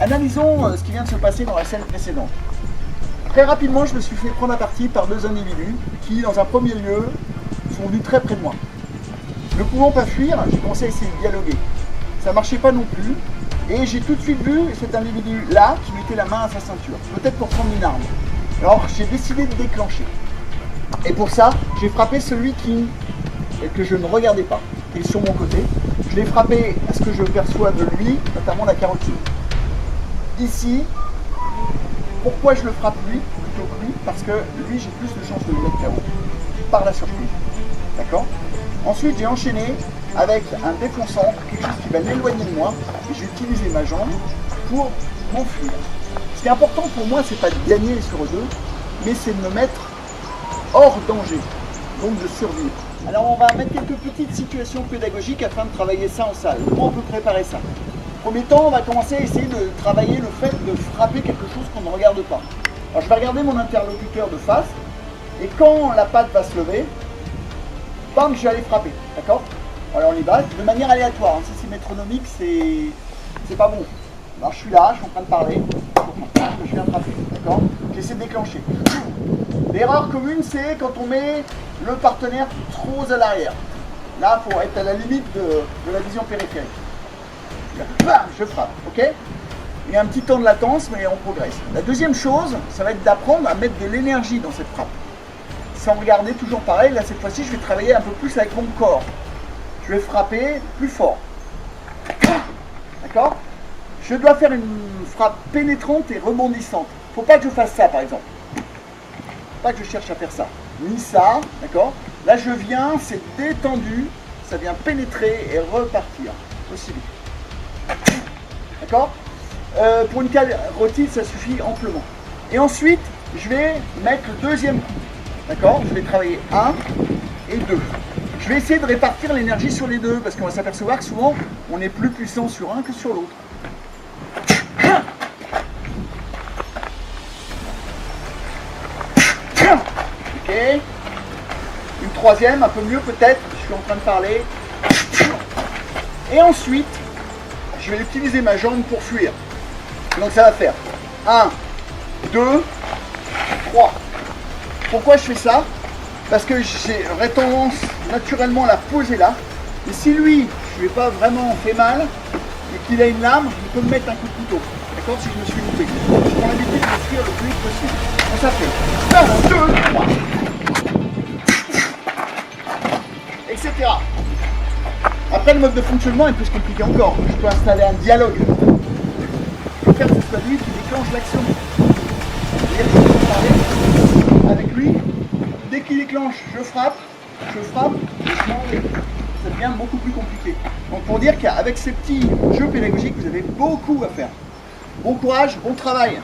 Analysons ce qui vient de se passer dans la scène précédente. Très rapidement, je me suis fait prendre à partie par deux individus qui, dans un premier lieu, sont venus très près de moi. Ne pouvant pas fuir, j'ai commencé à essayer de dialoguer. Ça ne marchait pas non plus, et j'ai tout de suite vu cet individu-là qui mettait la main à sa ceinture, peut-être pour prendre une arme. Alors, j'ai décidé de déclencher. Et pour ça, j'ai frappé celui que je ne regardais pas, qui est sur mon côté. Je l'ai frappé à ce que je perçois de lui, notamment la carotide. Ici, pourquoi je le frappe lui plutôt que lui? Parce que lui, j'ai plus de chances de le mettre KO par la surprise. D'accord? Ensuite, j'ai enchaîné avec un défonçant, quelque chose qui va l'éloigner de moi, et j'ai utilisé ma jambe pour m'enfuir. Ce qui est important pour moi, c'est pas de gagner sur eux deux, mais c'est de me mettre hors danger, donc de survivre. Alors on va mettre quelques petites situations pédagogiques afin de travailler ça en salle. Comment on peut préparer ça? Premier temps, on va commencer à essayer de travailler le fait de frapper quelque chose qu'on ne regarde pas. Alors je vais regarder mon interlocuteur de face, et quand la patte va se lever, bam, je vais aller frapper, d'accord? Alors on y va, de manière aléatoire, hein. Si c'est métronomique, c'est pas bon. Alors je suis là, je suis en train de parler, je viens de frapper, d'accord? J'essaie de déclencher. L'erreur commune, c'est quand on met le partenaire trop à l'arrière. Là, il faut être à la limite de la vision périphérique. Bam, je frappe, ok? Il y a un petit temps de latence, mais on progresse. La deuxième chose, ça va être d'apprendre à mettre de l'énergie dans cette frappe. Sans regarder, toujours pareil, là cette fois-ci, je vais travailler un peu plus avec mon corps. Je vais frapper plus fort. D'accord? Je dois faire une frappe pénétrante et rebondissante. Il ne faut pas que je fasse ça, par exemple. Pas que je cherche à faire ça, ni ça, d'accord? Là je viens, c'est détendu, ça vient pénétrer et repartir, aussi vite. D'accord? Pour une carotide, ça suffit amplement. Et ensuite, je vais mettre le deuxième coup, d'accord? Je vais travailler 1 et 2. Je vais essayer de répartir l'énergie sur les deux, parce qu'on va s'apercevoir que souvent, on est plus puissant sur un que sur l'autre. Ok. Une troisième, un peu mieux peut-être, je suis en train de parler. Et ensuite, je vais utiliser ma jambe pour fuir. Donc ça va faire 1, 2, 3. Pourquoi je fais ça? Parce que j'aurais tendance naturellement à la poser là. Et si lui, je ne lui ai pas vraiment fait mal, et qu'il a une lame, il peut me mettre un coup de couteau. D'accord? Si je me suis loupé. Je prends l'habitude de fuir le plus vite possible. Donc ça fait 1, 2, 3. Etc. Après, le mode de fonctionnement est plus compliqué encore. Je peux installer un dialogue. Je peux faire que ce soit lui qui déclenche l'action. C'est-à-dire que je peux parler avec lui. Dès qu'il déclenche, je frappe, ça devient beaucoup plus compliqué. Donc pour dire qu'avec ces petits jeux pédagogiques, vous avez beaucoup à faire. Bon courage, bon travail.